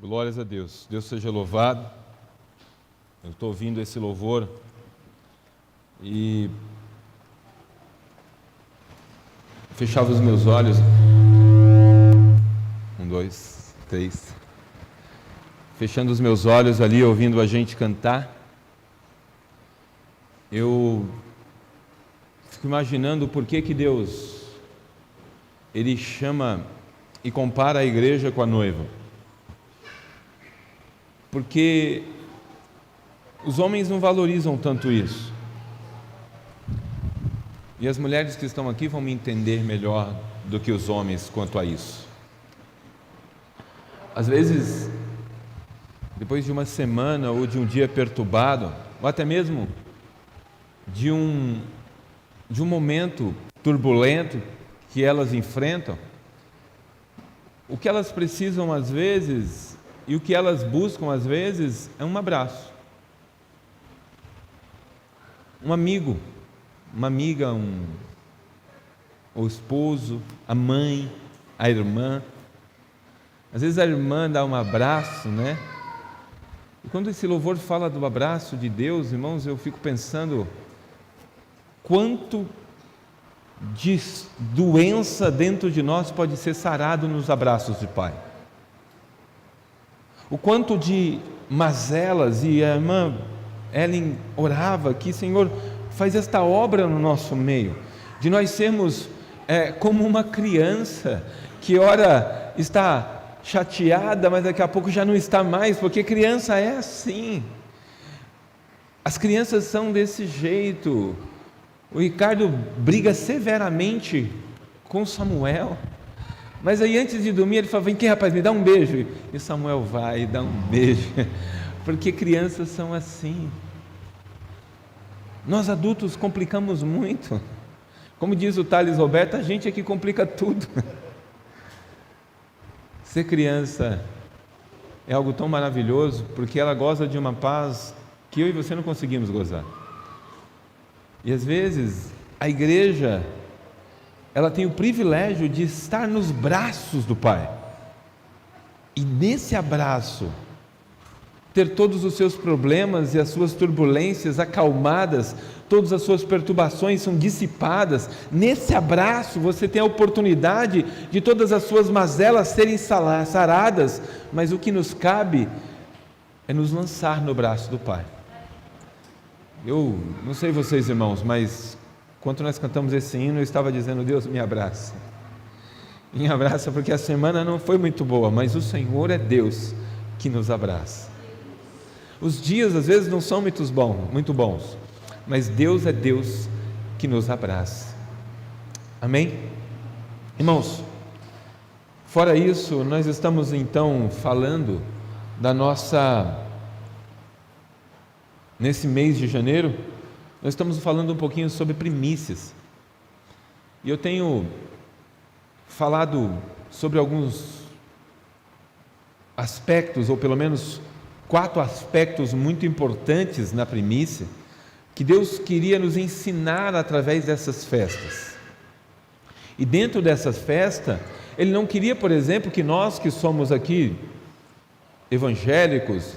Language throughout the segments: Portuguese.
Glórias a Deus. Deus seja louvado. Eu estou ouvindo esse louvor e fechava os meus olhos. 1, 2, 3. Fechando os meus olhos ali, ouvindo a gente cantar, eu fico imaginando por que Deus, Ele chama e compara a igreja com a noiva. Porque os homens não valorizam tanto isso. E as mulheres que estão aqui vão me entender melhor do que os homens quanto a isso. Às vezes, depois de uma semana ou de um dia perturbado, ou até mesmo de um momento turbulento que elas enfrentam, o que elas precisam às vezes e o que elas buscam às vezes é um abraço. Um amigo, uma amiga, o esposo, a mãe, a irmã. Às vezes a irmã dá um abraço, né? E quando esse louvor fala do abraço de Deus, irmãos, eu fico pensando quanto de doença dentro de nós pode ser sarado nos abraços de Pai. O quanto de mazelas, e a irmã Ellen orava aqui, Senhor, faz esta obra no nosso meio, de nós sermos como uma criança, que ora está chateada, mas daqui a pouco já não está mais, porque criança é assim, as crianças são desse jeito. O Ricardo briga severamente com Samuel, mas aí antes de dormir ele fala: vem aqui rapaz, me dá um beijo, e Samuel vai e dá um beijo, porque crianças são assim. Nós adultos complicamos muito, como diz o Thales Roberto, a gente é que complica tudo. Ser criança é algo tão maravilhoso, porque ela goza de uma paz que eu e você não conseguimos gozar. E às vezes a igreja, ela tem o privilégio de estar nos braços do Pai, e nesse abraço ter todos os seus problemas e as suas turbulências acalmadas, todas as suas perturbações são dissipadas. Nesse abraço você tem a oportunidade de todas as suas mazelas serem saradas, mas o que nos cabe é nos lançar no braço do Pai. Eu não sei vocês, irmãos, mas quando nós cantamos esse hino, eu estava dizendo: Deus, me abraça. Me abraça, porque a semana não foi muito boa, mas o Senhor é Deus que nos abraça. Os dias às vezes não são muito bons, mas Deus é Deus que nos abraça. Amém? Irmãos, fora isso, nós estamos então falando da nesse mês de janeiro, nós estamos falando um pouquinho sobre primícias. E eu tenho falado sobre alguns aspectos, ou pelo menos 4 aspectos muito importantes na primícia, que Deus queria nos ensinar através dessas festas. E dentro dessas festas, Ele não queria, por exemplo, que nós que somos aqui evangélicos,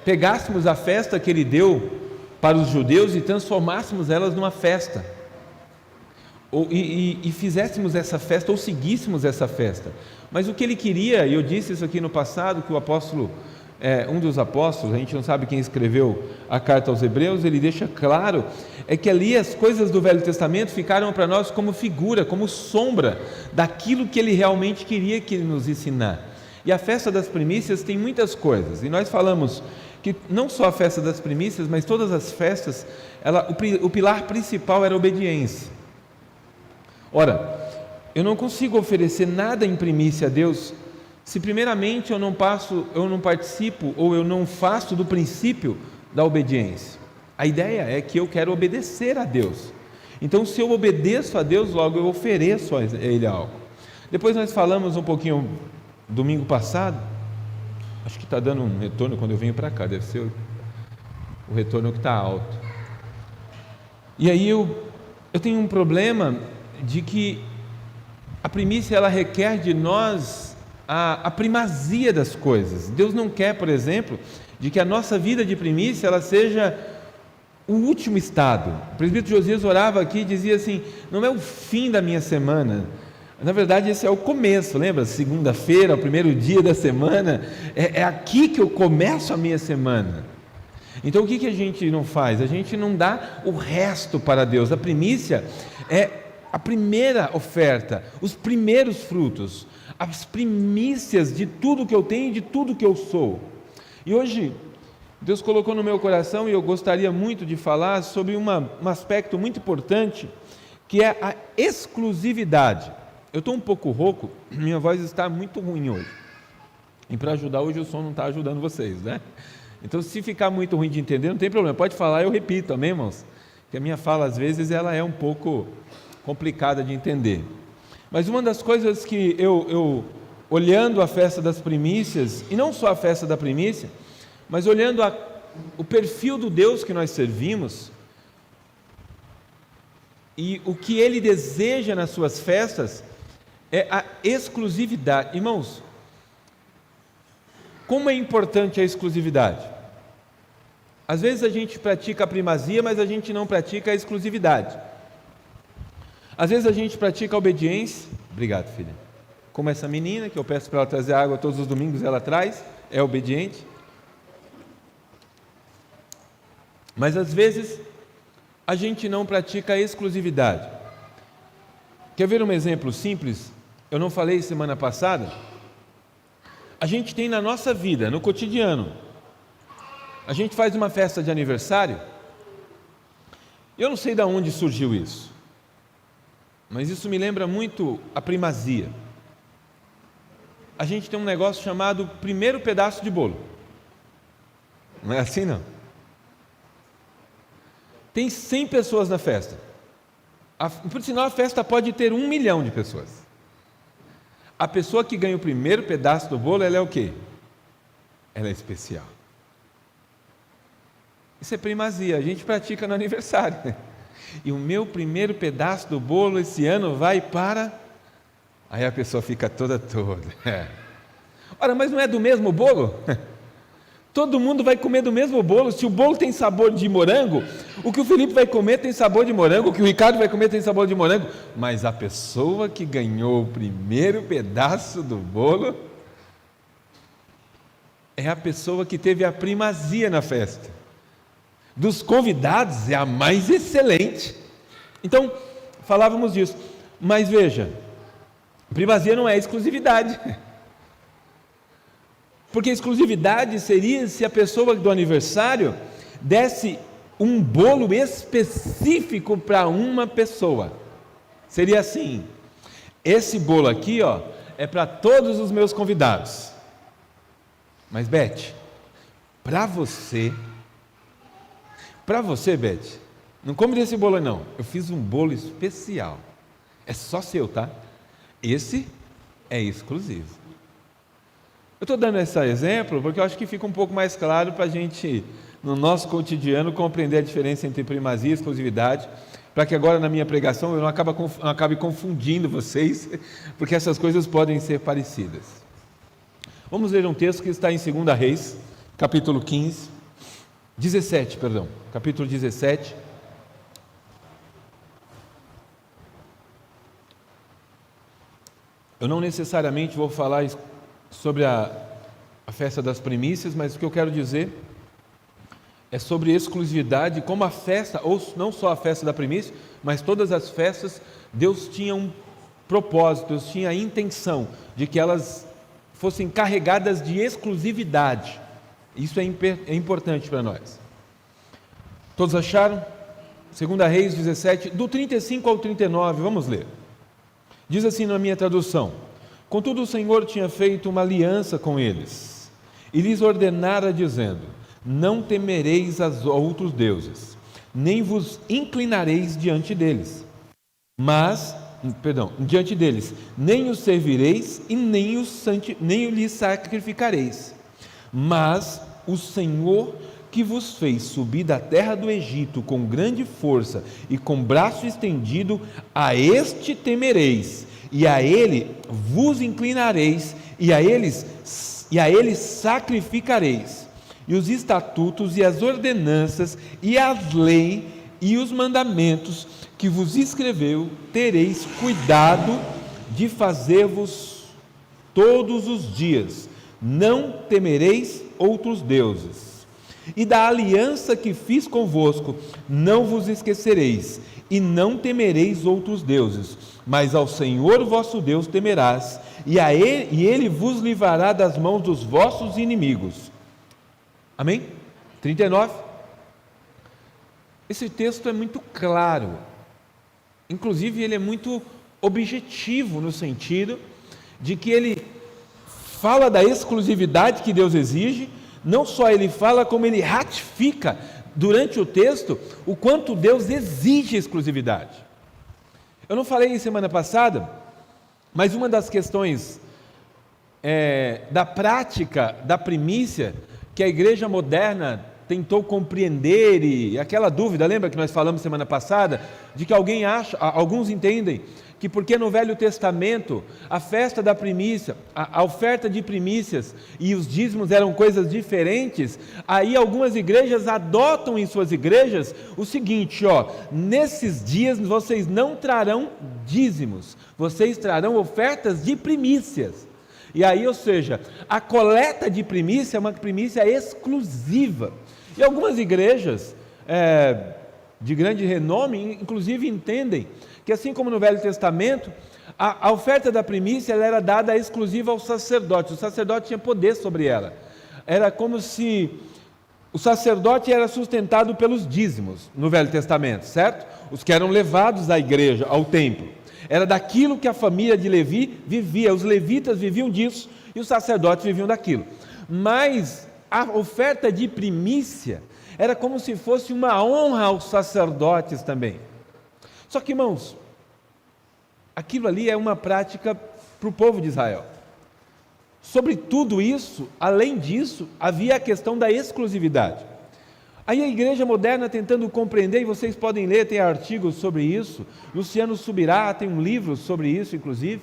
pegássemos a festa que Ele deu para os judeus e transformássemos elas numa festa, e fizéssemos essa festa, ou seguíssemos essa festa. Mas o que Ele queria, e eu disse isso aqui no passado, que o apóstolo, um dos apóstolos, a gente não sabe quem escreveu a carta aos Hebreus, ele deixa claro, é que ali as coisas do Velho Testamento ficaram para nós como figura, como sombra daquilo que Ele realmente queria que Ele nos ensinar. E a festa das primícias tem muitas coisas, e nós falamos que não só a festa das primícias, mas todas as festas, o pilar principal era a obediência. Ora, eu não consigo oferecer nada em primícia a Deus se primeiramente eu não participo, ou eu não faço do princípio da obediência. A ideia é que eu quero obedecer a Deus, então se eu obedeço a Deus, logo eu ofereço a Ele algo. Depois nós falamos um pouquinho, domingo passado, acho que está dando um retorno quando eu venho para cá, deve ser o retorno que está alto. E aí eu tenho um problema de que a primícia ela requer de nós a primazia das coisas. Deus não quer, por exemplo, de que a nossa vida de primícia ela seja o último estado. O presbítero Josias orava aqui e dizia assim: não é o fim da minha semana, na verdade esse é o começo, lembra? Segunda-feira, o primeiro dia da semana, é aqui que eu começo a minha semana. Então o que a gente não faz? A gente não dá o resto para Deus. A primícia é a primeira oferta, os primeiros frutos, as primícias de tudo que eu tenho e de tudo que eu sou. E hoje Deus colocou no meu coração, e eu gostaria muito de falar sobre um aspecto muito importante, que é a exclusividade. Eu estou um pouco rouco, minha voz está muito ruim hoje, e para ajudar hoje o som não está ajudando vocês, né? Então, se ficar muito ruim de entender, não tem problema, pode falar, eu repito, amém, irmãos? Porque a minha fala, às vezes, ela é um pouco complicada de entender. Mas uma das coisas que eu olhando a festa das primícias, e não só a festa da primícia, mas olhando o perfil do Deus que nós servimos, e o que Ele deseja nas suas festas, é a exclusividade. Irmãos, como é importante a exclusividade? Às vezes a gente pratica a primazia, mas a gente não pratica a exclusividade. Às vezes a gente pratica a obediência. Obrigado, filha. Como essa menina, que eu peço para ela trazer água todos os domingos, ela traz, é obediente. Mas às vezes a gente não pratica a exclusividade. Quer ver um exemplo simples? Eu não falei semana passada. A gente tem na nossa vida, no cotidiano, a gente faz uma festa de aniversário. Eu não sei de onde surgiu isso, mas isso me lembra muito a primazia. A gente tem um negócio chamado primeiro pedaço de bolo. Não é assim, não? Tem 100 pessoas na festa. Por sinal, a festa pode ter 1 milhão de pessoas. A pessoa que ganha o primeiro pedaço do bolo, ela é o quê? Ela é especial. Isso é primazia, a gente pratica no aniversário. E o meu primeiro pedaço do bolo esse ano vai para... Aí a pessoa fica toda. Ora, mas não é do mesmo bolo? Todo mundo vai comer do mesmo bolo. Se o bolo tem sabor de morango, o que o Felipe vai comer tem sabor de morango, o que o Ricardo vai comer tem sabor de morango. Mas a pessoa que ganhou o primeiro pedaço do bolo é a pessoa que teve a primazia na festa. Dos convidados é a mais excelente. Então, falávamos disso. Mas veja, primazia não é exclusividade. Porque exclusividade seria se a pessoa do aniversário desse um bolo específico para uma pessoa. Seria assim: esse bolo aqui, ó, é para todos os meus convidados. Mas Beth, para você, Beth, não come desse bolo não. Eu fiz um bolo especial. É só seu, tá? Esse é exclusivo. Eu estou dando esse exemplo porque eu acho que fica um pouco mais claro para a gente, no nosso cotidiano, compreender a diferença entre primazia e exclusividade, para que agora na minha pregação eu não acabe confundindo vocês, porque essas coisas podem ser parecidas. Vamos ler um texto que está em 2 Reis, capítulo 17. Eu não necessariamente vou falar sobre a festa das primícias, mas o que eu quero dizer é sobre exclusividade, como a festa, ou não só a festa da primícia, mas todas as festas, Deus tinha um propósito, Deus tinha a intenção de que elas fossem carregadas de exclusividade. Isso é importante para nós. Todos acharam? 2 Reis 17, do 35 ao 39, vamos ler. Diz assim na minha tradução: contudo o Senhor tinha feito uma aliança com eles, e lhes ordenara dizendo: não temereis a outros deuses, nem vos inclinareis diante deles, nem os servireis e nem lhes sacrificareis, mas o Senhor que vos fez subir da terra do Egito com grande força e com braço estendido, a este temereis, e a ele vos inclinareis, e a eles sacrificareis, e os estatutos e as ordenanças e as leis e os mandamentos que vos escreveu, tereis cuidado de fazer-vos todos os dias, não temereis outros deuses. E da aliança que fiz convosco, não vos esquecereis, e não temereis outros deuses, mas ao Senhor vosso Deus temerás, e Ele vos livrará das mãos dos vossos inimigos. Amém? 39. Esse texto é muito claro, inclusive ele é muito objetivo no sentido de que ele fala da exclusividade que Deus exige. Não só ele fala, como ele ratifica durante o texto o quanto Deus exige exclusividade. Eu não falei semana passada, mas uma das questões da prática da primícia que a igreja moderna tentou compreender, e aquela dúvida, lembra que nós falamos semana passada, de que alguns entendem que porque no Velho Testamento a festa da primícia, a oferta de primícias e os dízimos eram coisas diferentes, aí algumas igrejas adotam em suas igrejas o seguinte, nesses dias vocês não trarão dízimos, vocês trarão ofertas de primícias. E aí, ou seja, a coleta de primícia é uma primícia exclusiva. E algumas igrejas de grande renome, inclusive, entendem que assim como no Velho Testamento, a oferta da primícia ela era dada exclusiva ao sacerdote. O sacerdote tinha poder sobre ela. Era como se o sacerdote era sustentado pelos dízimos no Velho Testamento, certo? Os que eram levados à igreja, ao templo. Era daquilo que a família de Levi vivia. Os levitas viviam disso e os sacerdotes viviam daquilo. Mas a oferta de primícia era como se fosse uma honra aos sacerdotes também. Só que, irmãos, aquilo ali é uma prática para o povo de Israel. Sobre tudo isso, além disso, havia a questão da exclusividade. Aí a igreja moderna tentando compreender, e vocês podem ler, tem artigos sobre isso, Luciano Subirá tem um livro sobre isso, inclusive,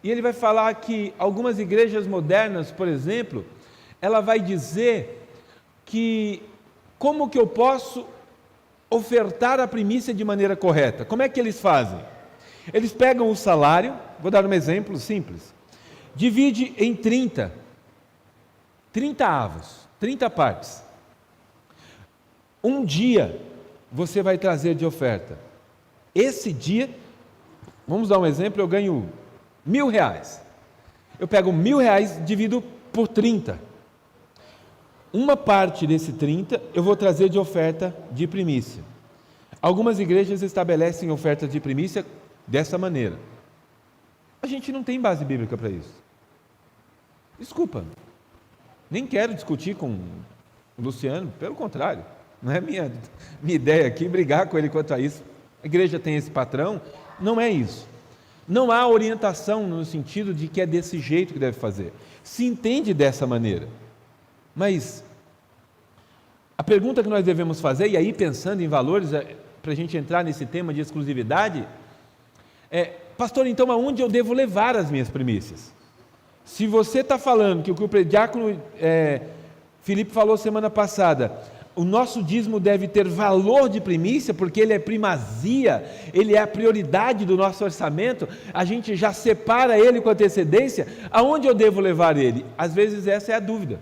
e ele vai falar que algumas igrejas modernas, por exemplo, ela vai dizer que como que eu posso ofertar a primícia de maneira correta? Como é que eles fazem? Eles pegam o salário, vou dar um exemplo simples, divide em 30 avos, 30 partes. Um dia você vai trazer de oferta. Esse dia, vamos dar um exemplo, eu ganho R$1.000. Eu pego R$1.000, divido por 30. Uma parte desse 30 eu vou trazer de oferta de primícia. Algumas igrejas estabelecem ofertas de primícia dessa maneira. A gente não tem base bíblica para isso. Desculpa, nem quero discutir com o Luciano, pelo contrário, não é minha ideia aqui brigar com ele quanto a isso. A igreja tem esse patrão, não é isso. Não há orientação no sentido de que é desse jeito que deve fazer. Se entende dessa maneira. Mas a pergunta que nós devemos fazer, e aí pensando em valores, para a gente entrar nesse tema de exclusividade, pastor, então aonde eu devo levar as minhas primícias? Se você está falando que o diácono Filipe falou semana passada, o nosso dízimo deve ter valor de primícia, porque ele é primazia, ele é a prioridade do nosso orçamento, a gente já separa ele com antecedência, aonde eu devo levar ele? Às vezes essa é a dúvida.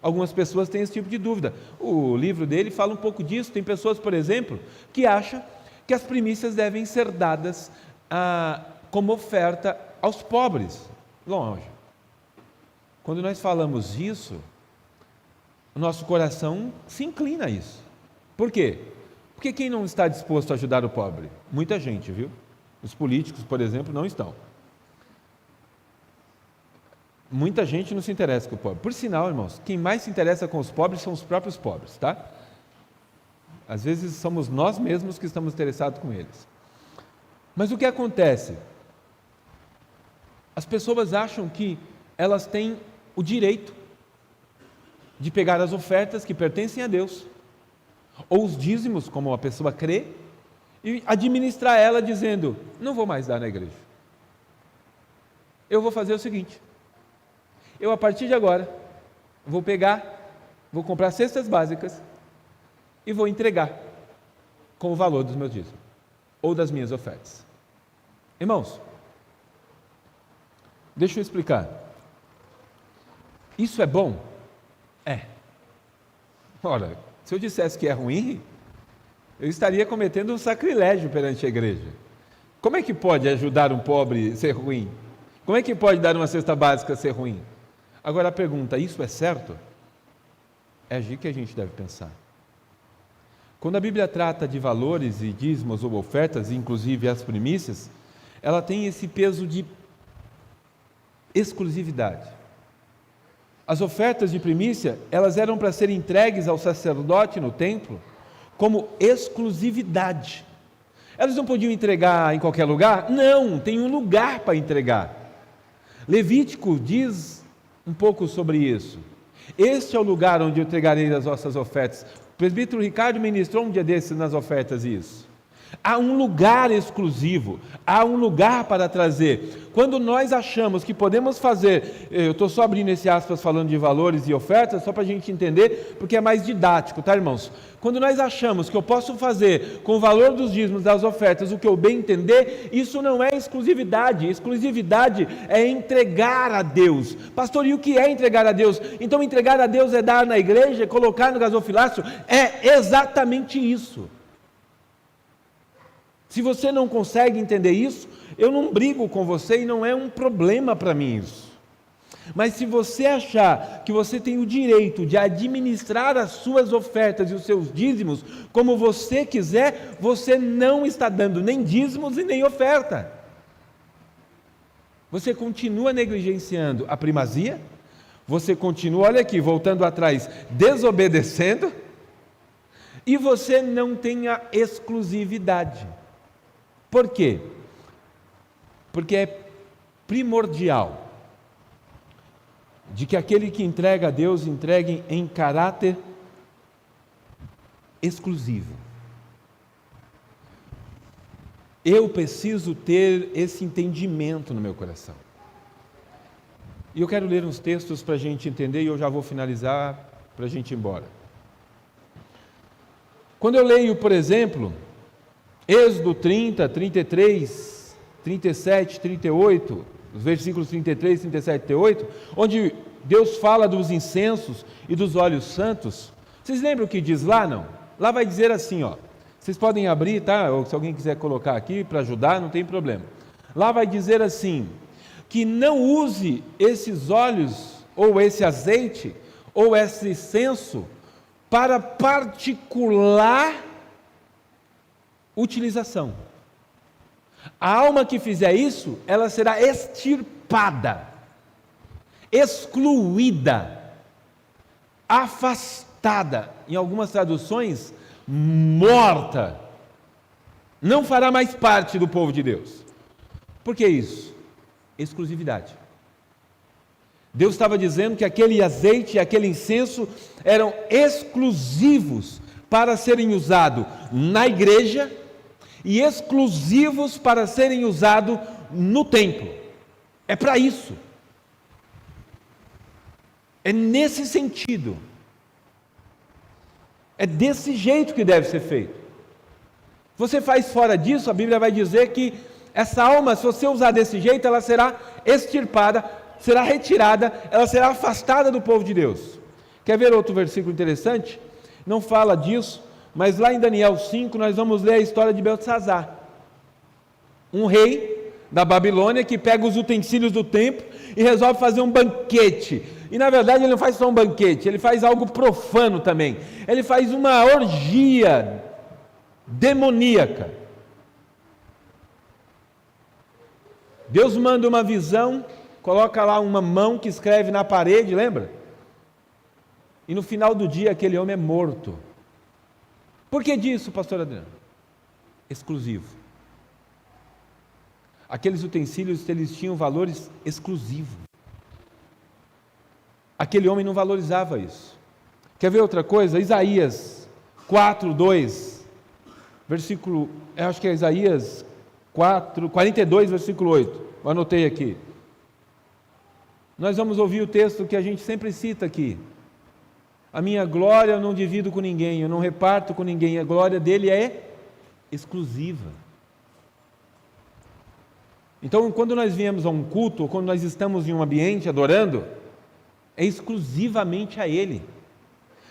Algumas pessoas têm esse tipo de dúvida. O livro dele fala um pouco disso. Tem pessoas, por exemplo, que acham que as primícias devem ser dadas como oferta aos pobres. Longe. Quando nós falamos isso, o nosso coração se inclina a isso. Por quê? Porque quem não está disposto a ajudar o pobre? Muita gente, viu? Os políticos, por exemplo, não estão. Muita gente não se interessa com o pobre. Por sinal, irmãos, quem mais se interessa com os pobres são os próprios pobres, tá? Às vezes somos nós mesmos que estamos interessados com eles. Mas o que acontece? As pessoas acham que elas têm o direito de pegar as ofertas que pertencem a Deus, ou os dízimos, como a pessoa crê, e administrar ela dizendo, não vou mais dar na igreja. Eu vou fazer o seguinte, eu a partir de agora vou comprar cestas básicas e vou entregar com o valor dos meus dízimos ou das minhas ofertas. Irmãos, deixa eu explicar. Isso é bom? É. Ora, se eu dissesse que é ruim, eu estaria cometendo um sacrilégio perante a igreja. Como é que pode ajudar um pobre ser ruim? Como é que pode dar uma cesta básica ser ruim? Agora a pergunta, isso é certo? É agir que a gente deve pensar. Quando a Bíblia trata de valores e dízimos ou ofertas, inclusive as primícias, ela tem esse peso de exclusividade. As ofertas de primícia, elas eram para serem entregues ao sacerdote no templo como exclusividade. Elas não podiam entregar em qualquer lugar? Não, tem um lugar para entregar. Levítico diz um pouco sobre isso. Este é o lugar onde eu entregarei as vossas ofertas. O presbítero Ricardo ministrou um dia desses nas ofertas isso. Há um lugar exclusivo, há um lugar para trazer. Quando nós achamos que podemos fazer, eu estou só abrindo esse aspas falando de valores e ofertas, só para a gente entender, porque é mais didático, tá, irmãos? Quando nós achamos que eu posso fazer com o valor dos dízimos, das ofertas, o que eu bem entender, isso não é exclusividade. Exclusividade é entregar a Deus. Pastor, e o que é entregar a Deus? Então entregar a Deus é dar na igreja, colocar no gasofilácio? É exatamente isso. Se você não consegue entender isso, eu não brigo com você e não é um problema para mim isso. Mas se você achar que você tem o direito de administrar as suas ofertas e os seus dízimos como você quiser, você não está dando nem dízimos e nem oferta. Você continua negligenciando a primazia, você continua, olha aqui, voltando atrás, desobedecendo, e você não tem a exclusividade. Por quê? Porque é primordial de que aquele que entrega a Deus entregue em caráter exclusivo. Eu preciso ter esse entendimento no meu coração. E eu quero ler uns textos para a gente entender e eu já vou finalizar para a gente ir embora. Quando eu leio, por exemplo, Êxodo 30, 33, 37, 38, os versículos 33, 37 e 38, onde Deus fala dos incensos e dos óleos santos. Vocês lembram o que diz lá, não? Lá vai dizer assim, ó. Vocês podem abrir, tá? Ou se alguém quiser colocar aqui para ajudar, não tem problema. Lá vai dizer assim, que não use esses óleos, ou esse azeite, ou esse incenso, para particular utilização. A alma que fizer isso, ela será extirpada, excluída, afastada, em algumas traduções, morta, não fará mais parte do povo de Deus. Por que isso? Exclusividade. Deus estava dizendo que aquele azeite e aquele incenso eram exclusivos para serem usados na igreja e exclusivos para serem usados no templo. É para isso. É nesse sentido. É desse jeito que deve ser feito. Você faz fora disso, a Bíblia vai dizer que essa alma, se você usar desse jeito, ela será extirpada, será retirada, ela será afastada do povo de Deus. Quer ver outro versículo interessante? Não fala disso, mas lá em Daniel 5 nós vamos ler a história de Beltesazar, um rei da Babilônia que pega os utensílios do templo e resolve fazer um banquete. E na verdade ele não faz só um banquete, ele faz algo profano também. Ele faz uma orgia demoníaca. Deus manda uma visão, coloca lá uma mão que escreve na parede, lembra? E no final do dia aquele homem é morto. Por que disso, pastor Adriano? Exclusivo. Aqueles utensílios, eles tinham valores exclusivos. Aquele homem não valorizava isso. Quer ver outra coisa? Isaías 4, 2, versículo, eu acho que é Isaías 42, versículo 8. Eu anotei aqui. nós vamos ouvir o texto que a gente sempre cita aqui. A minha glória eu não divido com ninguém, eu não reparto com ninguém, a glória dele é exclusiva. Então, quando nós viemos a um culto, ou quando nós estamos em um ambiente adorando, é exclusivamente a Ele.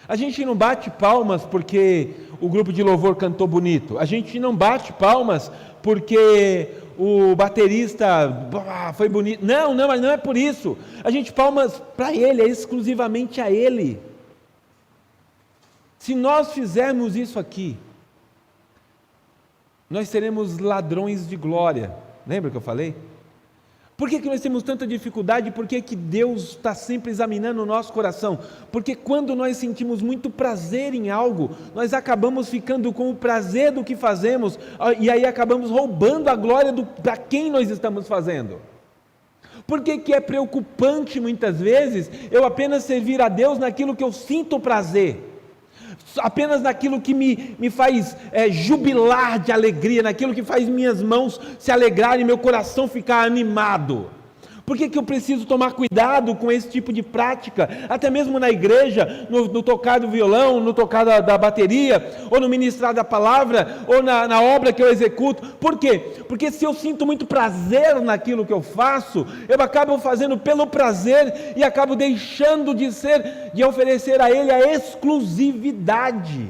A gente não bate palmas porque o grupo de louvor cantou bonito, a gente não bate palmas porque o baterista foi bonito, mas não é por isso, a gente palmas para Ele, é exclusivamente a Ele. Se nós fizermos isso aqui, nós seremos ladrões de glória. Lembra que eu falei? Por que nós temos tanta dificuldade? Por que Deus está sempre examinando o nosso coração? Porque quando nós sentimos muito prazer em algo, nós acabamos ficando com o prazer do que fazemos, e aí acabamos roubando a glória para quem nós estamos fazendo. Por que é preocupante muitas vezes eu apenas servir a Deus naquilo que eu sinto prazer? Apenas naquilo que me faz jubilar de alegria, naquilo que faz minhas mãos se alegrarem e meu coração ficar animado. Por que eu preciso tomar cuidado com esse tipo de prática? Até mesmo na igreja, no tocar do violão, no tocar da bateria, ou no ministrar da palavra, ou na obra que eu executo. Por quê? Porque se eu sinto muito prazer naquilo que eu faço, eu acabo fazendo pelo prazer e acabo deixando de oferecer a Ele a exclusividade.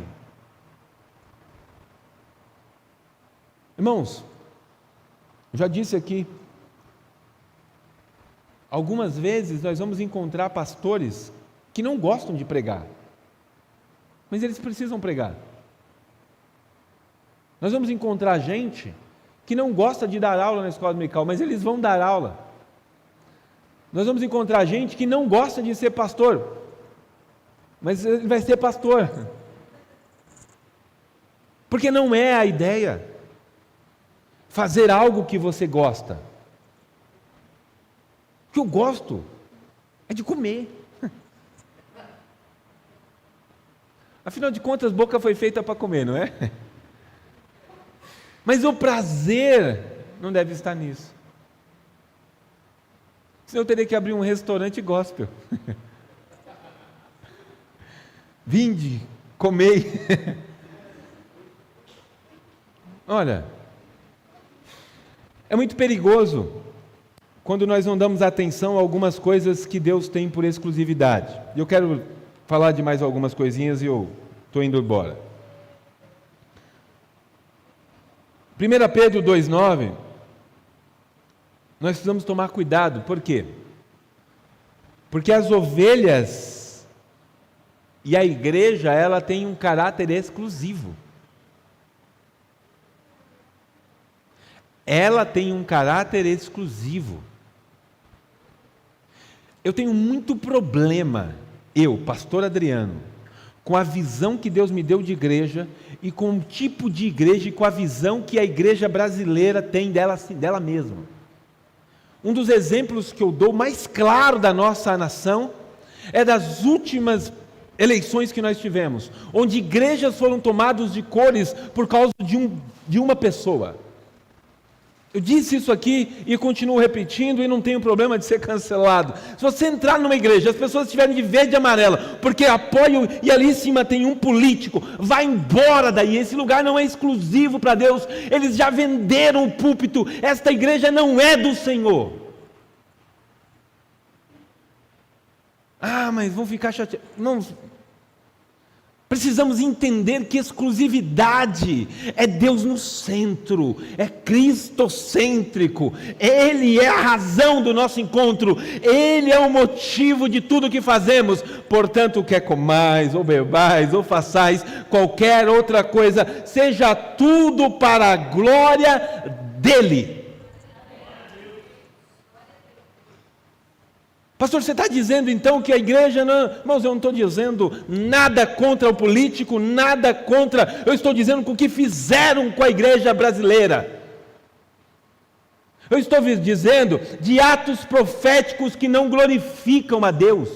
Irmãos, já disse aqui, algumas vezes nós vamos encontrar pastores que não gostam de pregar, mas eles precisam pregar. Nós vamos encontrar gente que não gosta de dar aula na escola dominical, mas eles vão dar aula. Nós vamos encontrar gente que não gosta de ser pastor, mas ele vai ser pastor, porque não é a ideia fazer algo que você gosta. O que eu gosto é de comer. Afinal de contas, boca foi feita para comer, não é? Mas o prazer não deve estar nisso. Senão eu teria que abrir um restaurante gospel. Vinde, comei. Olha, é muito perigoso quando nós não damos atenção a algumas coisas que Deus tem por exclusividade. Eu quero falar de mais algumas coisinhas e eu estou indo embora. 1 Pedro 2,9, nós precisamos tomar cuidado. Por quê? Porque as ovelhas e a igreja, ela tem um caráter exclusivo. Ela tem um caráter exclusivo. Eu tenho muito problema, pastor Adriano, com a visão que Deus me deu de igreja e com o tipo de igreja e com a visão que a igreja brasileira tem dela mesma. Um dos exemplos que eu dou mais claro da nossa nação é das últimas eleições que nós tivemos, onde igrejas foram tomadas de cores por causa de uma pessoa. Eu disse isso aqui e continuo repetindo e não tenho problema de ser cancelado. Se você entrar numa igreja, as pessoas estiverem de verde e amarela, porque apoiam e ali em cima tem um político, vai embora daí, esse lugar não é exclusivo para Deus, eles já venderam o púlpito, esta igreja não é do Senhor. Mas vão ficar chateados. Não. Precisamos entender que exclusividade é Deus no centro, é cristocêntrico, Ele é a razão do nosso encontro, Ele é o motivo de tudo que fazemos. Portanto, quer comais, ou bebais, ou façais qualquer outra coisa, seja tudo para a glória dEle. Pastor, você está dizendo então que a igreja não... Irmãos, eu não estou dizendo nada contra o político, nada contra... Eu estou dizendo com o que fizeram com a igreja brasileira. Eu estou dizendo de atos proféticos que não glorificam a Deus.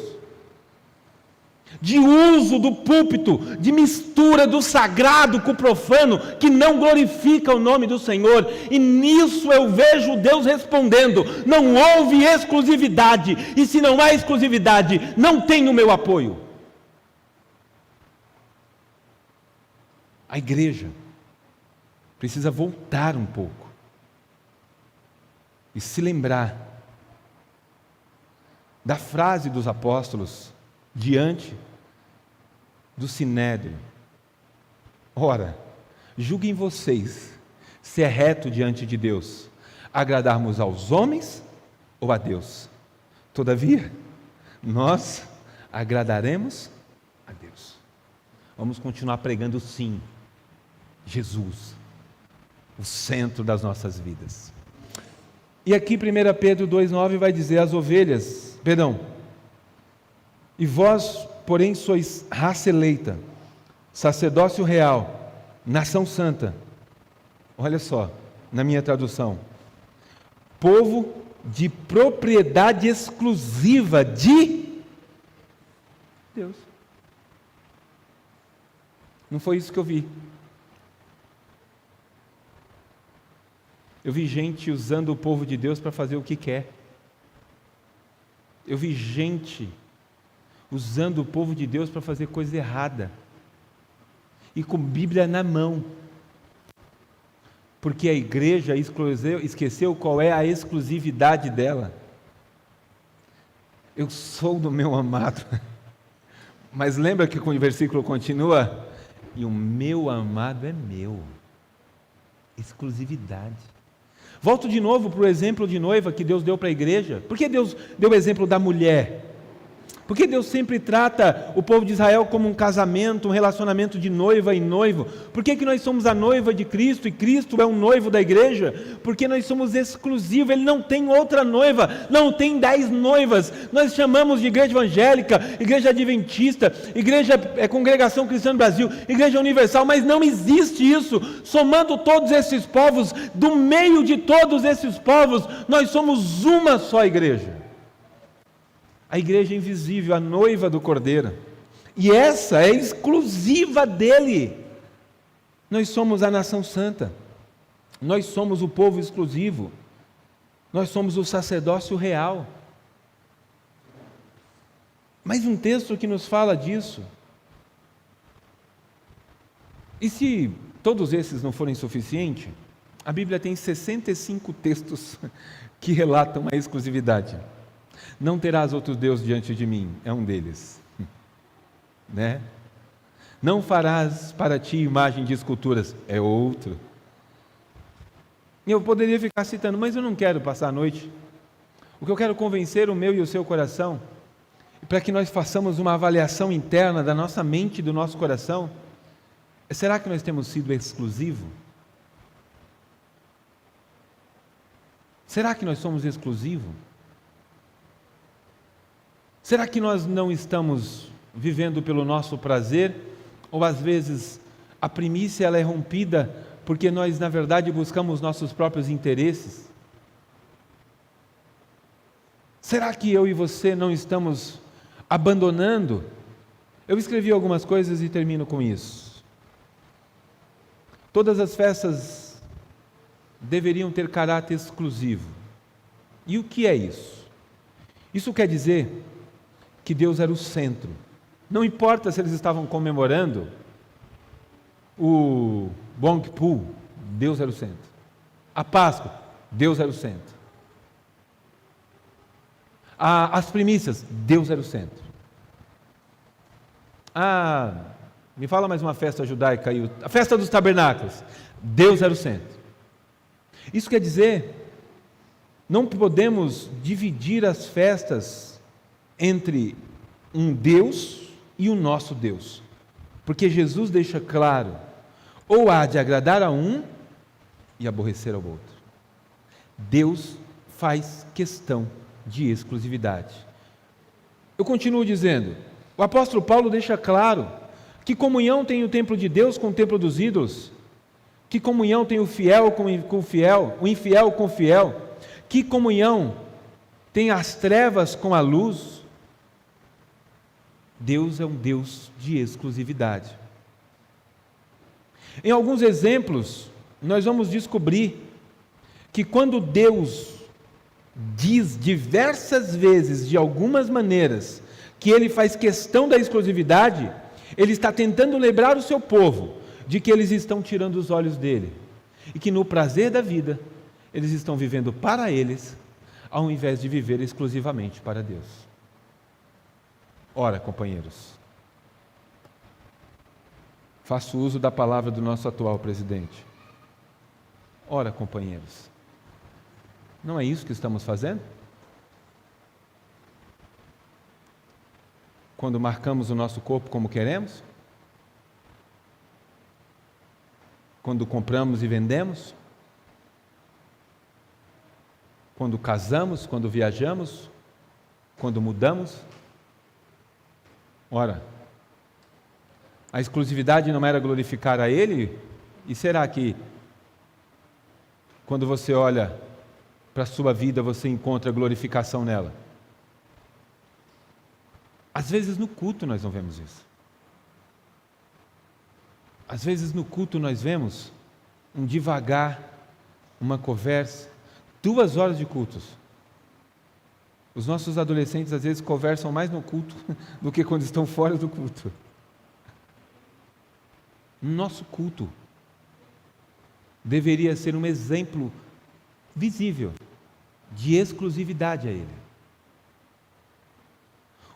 de uso do púlpito, de mistura do sagrado com o profano, que não glorifica o nome do Senhor. E nisso eu vejo Deus respondendo: não houve exclusividade, e se não há exclusividade, não tem o meu apoio. A igreja precisa voltar um pouco e se lembrar da frase dos apóstolos diante do Sinédrio: ora, julguem vocês se é reto diante de Deus agradarmos aos homens ou a Deus. Todavia, nós agradaremos a Deus. Vamos continuar pregando sim, Jesus, o centro das nossas vidas. E aqui 1 Pedro 2,9 vai dizer: e vós, porém, sois raça eleita, sacerdócio real, nação santa. Olha só, na minha tradução: povo de propriedade exclusiva de Deus. Não foi isso que eu vi. Eu vi gente usando o povo de Deus para fazer o que quer. Eu vi gente usando o povo de Deus para fazer coisa errada. E com Bíblia na mão. Porque a igreja esqueceu qual é a exclusividade dela. Eu sou do meu amado. Mas lembra que o versículo continua: e o meu amado é meu. Exclusividade. Volto de novo para o exemplo de noiva que Deus deu para a igreja. Por que Deus deu o exemplo da mulher? Por que Deus sempre trata o povo de Israel como um casamento, um relacionamento de noiva e noivo? Por que nós somos a noiva de Cristo e Cristo é um noivo da igreja? Porque nós somos exclusivos, Ele não tem outra noiva, não tem 10 noivas. Nós chamamos de igreja evangélica, igreja adventista, igreja Congregação Cristã do Brasil, igreja universal, mas não existe isso. Somando todos esses povos, do meio de todos esses povos, nós somos uma só igreja. A igreja invisível, a noiva do Cordeiro. E essa é exclusiva dele. Nós somos a nação santa. Nós somos o povo exclusivo. Nós somos o sacerdócio real. Mais um texto que nos fala disso. E se todos esses não forem suficientes, a Bíblia tem 65 textos que relatam a exclusividade. Não terás outros deuses diante de mim, é um deles, né? Não farás para ti imagem de esculturas, é outro. E eu poderia ficar citando, mas eu não quero passar a noite. O que eu quero convencer o meu e o seu coração, para que nós façamos uma avaliação interna da nossa mente e do nosso coração, será que nós temos sido exclusivos? Será que nós somos exclusivos? Será que nós não estamos vivendo pelo nosso prazer? Ou às vezes a primícia ela é rompida porque nós na verdade buscamos nossos próprios interesses? Será que eu e você não estamos abandonando? Eu escrevi algumas coisas e termino com isso. Todas as festas deveriam ter caráter exclusivo. E o que é isso? Isso quer dizer que Deus era o centro. Não importa se eles estavam comemorando o Yom Kippur, Deus era o centro. A Páscoa, Deus era o centro. As primícias, Deus era o centro. Me fala mais uma festa judaica aí, a festa dos tabernáculos, Deus era o centro. Isso quer dizer, não podemos dividir as festas entre um Deus e o nosso Deus, porque Jesus deixa claro, ou há de agradar a um e aborrecer ao outro. Deus faz questão de exclusividade. Eu continuo dizendo, o apóstolo Paulo deixa claro que comunhão tem o templo de Deus com o templo dos ídolos, que comunhão tem o fiel com o fiel, o infiel com o fiel, que comunhão tem as trevas com a luz. Deus é um Deus de exclusividade. Em alguns exemplos, nós vamos descobrir que quando Deus diz diversas vezes, de algumas maneiras, que Ele faz questão da exclusividade, Ele está tentando lembrar o seu povo de que eles estão tirando os olhos dele e que no prazer da vida, eles estão vivendo para eles, ao invés de viver exclusivamente para Deus. Ora, companheiros, faço uso da palavra do nosso atual presidente. Ora, companheiros, não é isso que estamos fazendo? Quando marcamos o nosso corpo como queremos? Quando compramos e vendemos? Quando casamos, quando viajamos, quando mudamos? Ora, a exclusividade não era glorificar a Ele? E será que, quando você olha para a sua vida, você encontra glorificação nela? Às vezes no culto nós não vemos isso. Às vezes no culto nós vemos um devagar, uma conversa, 2 horas de cultos. Os nossos adolescentes às vezes conversam mais no culto do que quando estão fora do culto. Nosso culto deveria ser um exemplo visível de exclusividade a Ele.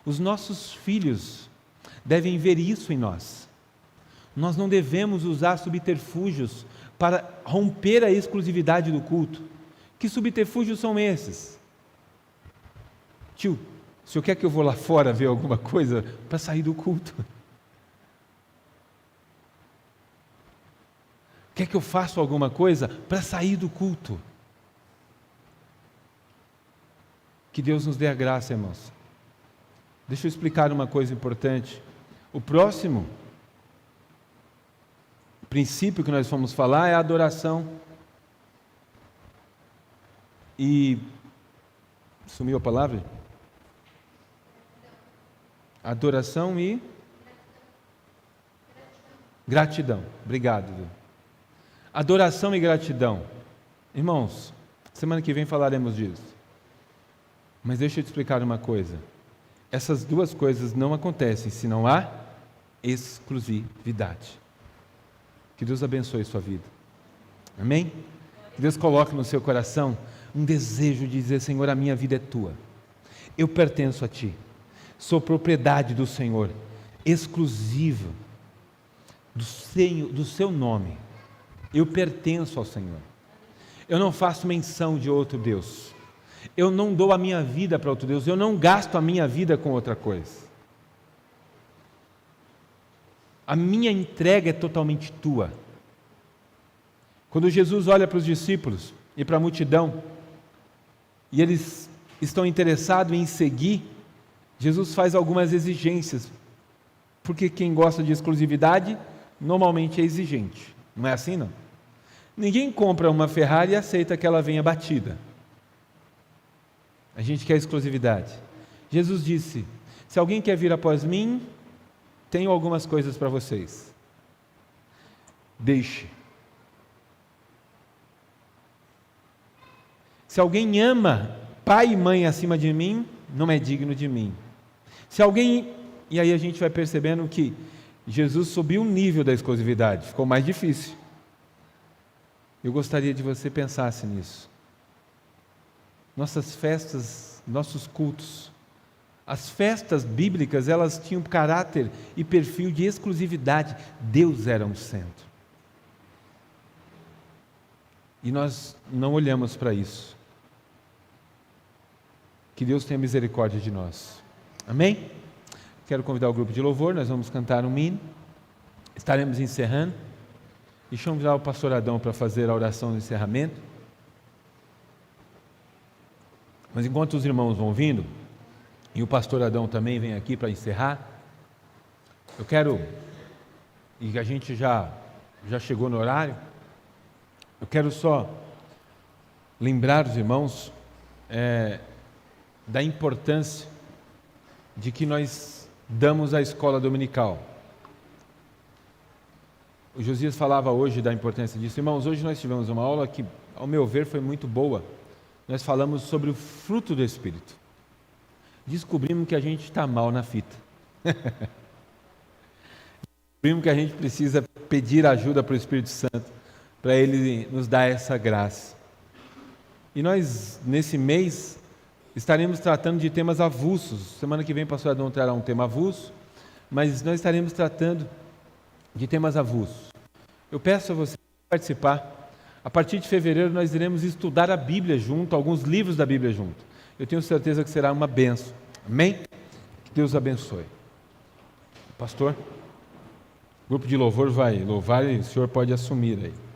Os nossos filhos devem ver isso em nós. Nós não devemos usar subterfúgios para romper a exclusividade do culto. Que subterfúgios são esses? Tio, o senhor quer que eu vou lá fora ver alguma coisa para sair do culto? Quer que eu faça alguma coisa para sair do culto? Que Deus nos dê a graça, irmãos. Deixa eu explicar uma coisa importante. O próximo princípio que nós vamos falar é a adoração. E sumiu a palavra? Adoração e gratidão. Obrigado. Adoração e gratidão. Irmãos, semana que vem falaremos disso. Mas deixa eu te explicar uma coisa. Essas 2 coisas não acontecem se não há exclusividade. Que Deus abençoe sua vida. Amém? Que Deus coloque no seu coração um desejo de dizer: Senhor, a minha vida é tua. Eu pertenço a ti. Sou propriedade do Senhor, exclusivo do seu nome. Eu pertenço ao Senhor. Eu não faço menção de outro Deus. Eu não dou a minha vida para outro Deus. Eu não gasto a minha vida com outra coisa. A minha entrega é totalmente tua. Quando Jesus olha para os discípulos e para a multidão, e eles estão interessados em seguir, Jesus faz algumas exigências, porque quem gosta de exclusividade normalmente é exigente, não é assim não? Ninguém compra uma Ferrari e aceita que ela venha batida. A gente quer exclusividade. Jesus disse: se alguém quer vir após mim, tenho algumas coisas para vocês. Deixe. Se alguém ama pai e mãe acima de mim, não é digno de mim. Se alguém... E aí a gente vai percebendo que Jesus subiu o nível da exclusividade, ficou mais difícil. Eu gostaria de você pensasse nisso. Nossas festas, nossos cultos, as festas bíblicas, elas tinham caráter e perfil de exclusividade. Deus era um centro. E nós não olhamos para isso. Que Deus tenha misericórdia de nós. Amém? Quero convidar o grupo de louvor, nós vamos cantar um hino. Estaremos encerrando. Deixa eu convidar o pastor Adão para fazer a oração do encerramento. Mas enquanto os irmãos vão vindo, e o pastor Adão também vem aqui para encerrar, eu quero, e a gente já chegou no horário, eu quero só lembrar os irmãos da importância de que nós damos a escola dominical. O Josias falava hoje da importância disso. Irmãos, hoje nós tivemos uma aula que, ao meu ver, foi muito boa. Nós falamos sobre o fruto do Espírito. Descobrimos que a gente está mal na fita. Descobrimos que a gente precisa pedir ajuda para o Espírito Santo, para Ele nos dar essa graça. E nós, nesse mês, estaremos tratando de temas avulsos. Semana que vem o pastor Adão trará um tema avulso, mas nós estaremos tratando de temas avulsos. Eu peço a você participar. A partir de fevereiro nós iremos estudar a Bíblia junto, alguns livros da Bíblia junto. Eu tenho certeza que será uma bênção. Amém? Que Deus abençoe. Pastor, o grupo de louvor vai louvar e o senhor pode assumir aí.